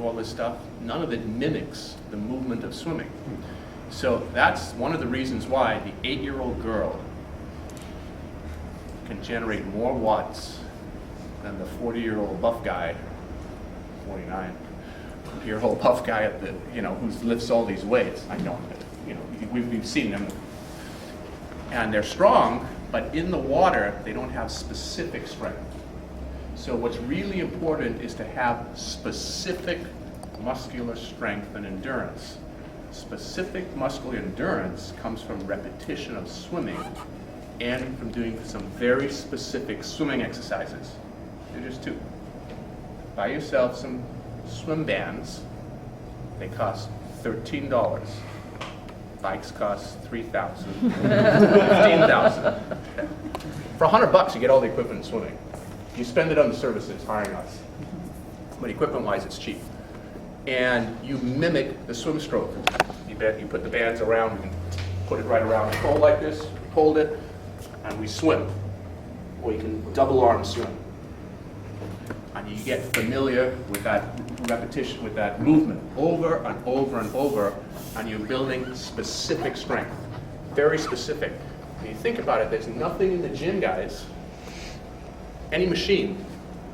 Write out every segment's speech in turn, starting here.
all this stuff, none of it mimics the movement of swimming. So that's one of the reasons why the 8-year-old girl can generate more watts than the 40-year-old buff guy, 49-year-old buff guy at the, who lifts all these weights. I know, we've seen them. And they're strong, but in the water, they don't have specific strength. So what's really important is to have specific muscular strength and endurance. Specific muscular endurance comes from repetition of swimming and from doing some very specific swimming exercises. They're just two. Buy yourself some swim bands. They cost $13. Bikes cost $3,000, $15,000. For $100, you get all the equipment in swimming. You spend it on the services, hiring us. But equipment-wise, it's cheap. And you mimic the swim stroke. You put the bands around, you can put it right around the pole like this, hold it, and we swim. Or you can double arm swim. And you get familiar with that repetition, with that movement, over and over and over, and you're building specific strength, very specific. When you think about it, there's nothing in the gym, guys, any machine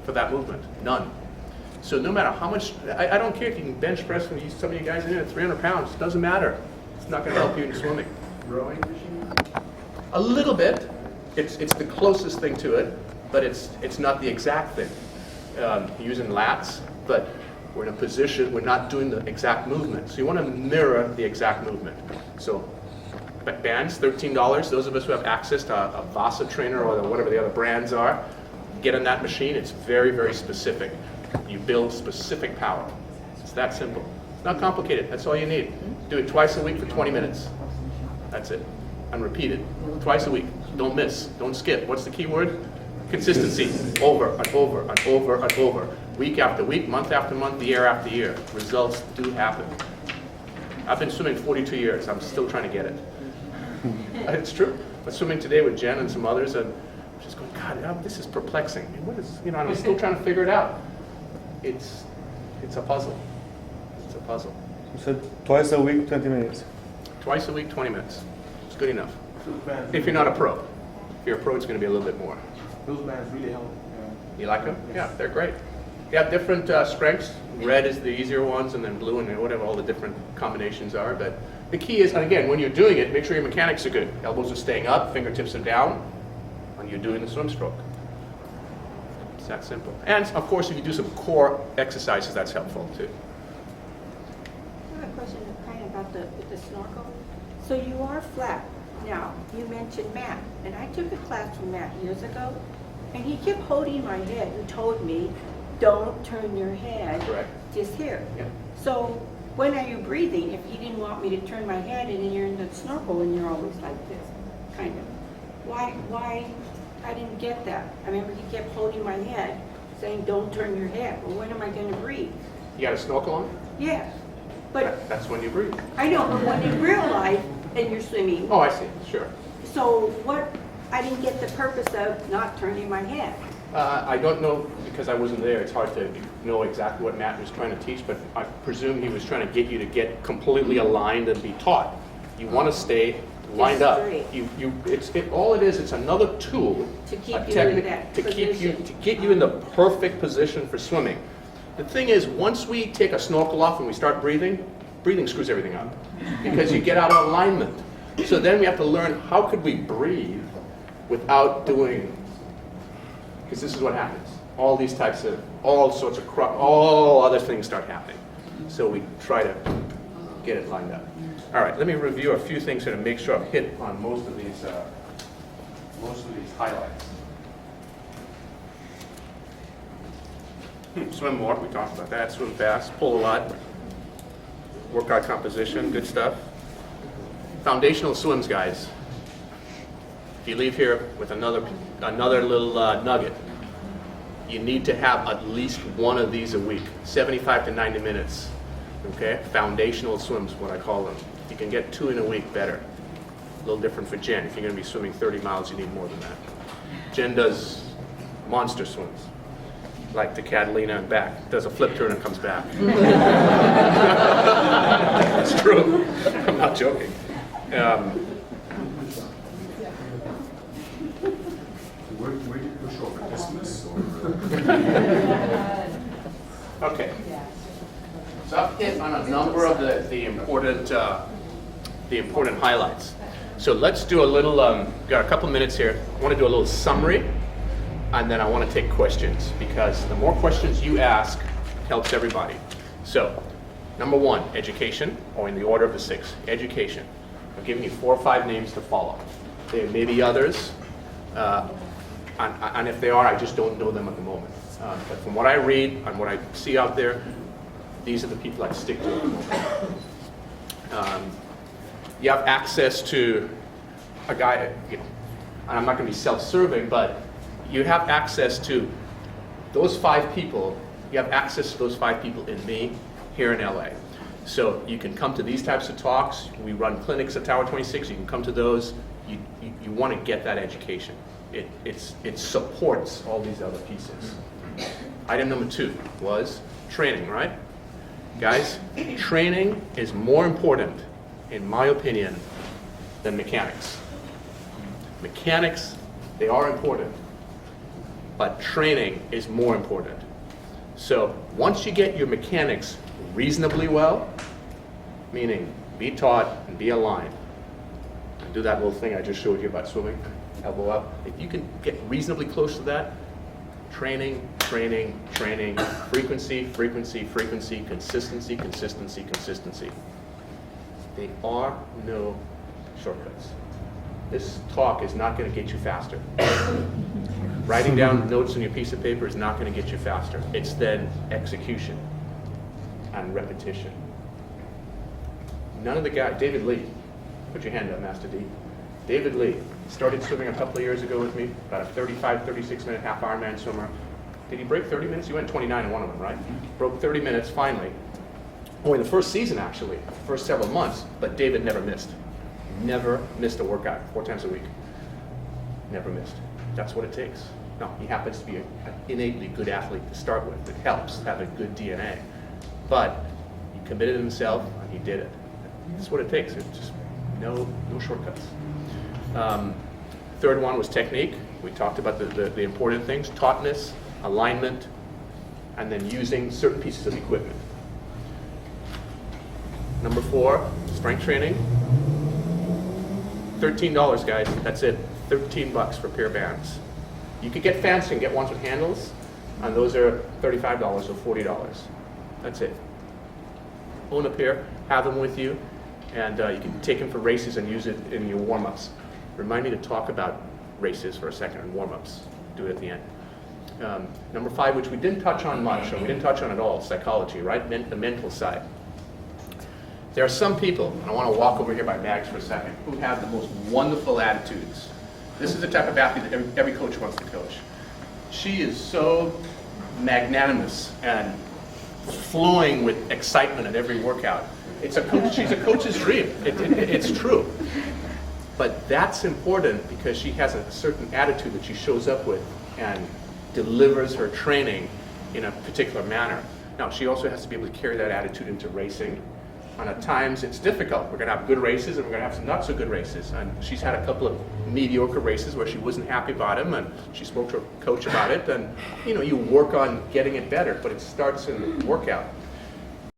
for that movement, none. So no matter how much, I don't care if you can bench press from some of you guys in here at 300 pounds, it doesn't matter. It's not going to help you in swimming. Rowing machine? A little bit. It's the closest thing to it, but it's not the exact thing. Using lats, but we're in a position, we're not doing the exact movement. So you want to mirror the exact movement. So bands, $13. Those of us who have access to a Vasa trainer or whatever the other brands are, get on that machine. It's very, very specific. You build specific power. It's that simple. It's not complicated. That's all you need. Do it twice a week for 20 minutes. That's it. And repeat it. Twice a week. Don't miss. Don't skip. What's the key word? Consistency. Over and over and over and over. Week after week, month after month, year after year. Results do happen. I've been swimming 42 years. I'm still trying to get it. It's true. I was swimming today with Jen and some others, and I'm just going, God, this is perplexing. What is, I'm still trying to figure it out. It's a puzzle. It's a puzzle. So twice a week, 20 minutes. Twice a week, 20 minutes. It's good enough. If you're not a pro. If you're a pro, it's going to be a little bit more. Those bands really help. You like them? Yeah, they're great. They have different strengths. Red is the easier ones, and then blue, and whatever all the different combinations are. But the key is, and again, when you're doing it, make sure your mechanics are good. Elbows are staying up, fingertips are down, and you're doing the swim stroke. It's that simple. And of course, if you do some core exercises, that's helpful too. I have a question kind of about the snorkel. So you are flat. Now, you mentioned Matt, and I took a class from Matt years ago, and he kept holding my head and told me, don't turn your head, Correct. just here. Yeah. So when are you breathing if he didn't want me to turn my head and then you're in the snorkel and you're always like this, kind of? Why? I didn't get that. I remember he kept holding my head, saying, don't turn your head. Well, when am I going to breathe? You got a snorkel on? Yes. But That's when you breathe. I know, but when in real life and you're swimming, Oh, I see. Sure. so what, I didn't get the purpose of not turning my head. I don't know, because I wasn't there, it's hard to know exactly what Matt was trying to teach, but I presume he was trying to get you to get completely aligned and be taught. You want to stay lined up. Straight. All it is, it's another tool, To keep a you in technique that to keep you, position. to get you in the perfect position for swimming. The thing is, once we take a snorkel off and we start breathing, breathing screws everything up, because you get out of alignment. So then we have to learn, how could we breathe without doing, because this is what happens. All these types of, all sorts of, all other things start happening. So we try to get it lined up. All right, let me review a few things here to make sure I've hit on most of these highlights. Swim more, we talked about that. Swim fast, pull a lot. Workout composition, good stuff. Foundational swims, guys. If you leave here with another little nugget, you need to have at least one of these a week, 75 to 90 minutes. Okay, foundational swims, what I call them. If you can get 2 in a week, better. A little different for Jen. If you're going to be swimming 30 miles, you need more than that. Jen does monster swims. like to Catalina and back. Does a flip turn and comes back. It's true. I'm not joking. Where did you show up? Christmas or? Okay. So I've hit on a number of the important highlights. So let's do a little. Got a couple minutes here. I want to do a little summary, and then I want to take questions because the more questions you ask helps everybody. So, number one, education, or in the order of the 6, education. I'm giving you 4 or 5 names to follow. There may be others, and if they are, I just don't know them at the moment. But from what I read and what I see out there, these are the people I'd stick to at the moment. You have access to a guy, and I'm not going to be self-serving, but you have access to those 5 people. You have access to those 5 people in me here in LA. So you can come to these types of talks. We run clinics at Tower 26. You can come to those. You want to get that education. It supports all these other pieces. Item number 2 was training, right? Guys, training is more important, in my opinion, than mechanics. Mechanics, they are important, but training is more important. So once you get your mechanics reasonably well, meaning be taught and be aligned, and do that little thing I just showed you about swimming, elbow up, if you can get reasonably close to that, training, frequency, consistency. There are no shortcuts. This talk is not going to get you faster. Writing down notes on your piece of paper is not going to get you faster. It's then execution and repetition. None of the guys, David Lee, put your hand up, Master D. David Lee started swimming a couple of years ago with me, about a 35, 36-minute half Ironman swimmer. Did he break 30 minutes? He went 29 in one of them, right? Broke 30 minutes finally. Oh, in the first season, actually, first several months, but David never missed. Never missed a workout, 4 times a week. Never missed. That's what it takes. Now, he happens to be an innately good athlete to start with. It helps having good DNA. But he committed himself, and he did it. That's what it takes. It's just no shortcuts. Third one was technique. We talked about the important things, tautness, alignment, and then using certain pieces of equipment. Number 4, strength training. $13, guys, that's it. $13 for a pair of bands. You could get fancy and get ones with handles, and those are $35 or $40. That's it. Own a pair, have them with you, and you can take them for races and use it in your warm-ups. Remind me to talk about races for a second and warm-ups. Do it at the end. Number 5, which we didn't touch on much, or we didn't touch on at all, psychology, right? The mental side. There are some people, and I want to walk over here by bags for a second, who have the most wonderful attitudes. This is the type of athlete that every coach wants to coach. She is so magnanimous and flowing with excitement at every workout. She's a coach's dream. It's true. But that's important because she has a certain attitude that she shows up with and delivers her training in a particular manner. Now, she also has to be able to carry that attitude into racing. And at times it's difficult. We're going to have good races and we're going to have some not so good races. And she's had a couple of mediocre races where she wasn't happy about them, and she spoke to her coach about it. And you work on getting it better, but it starts in the workout.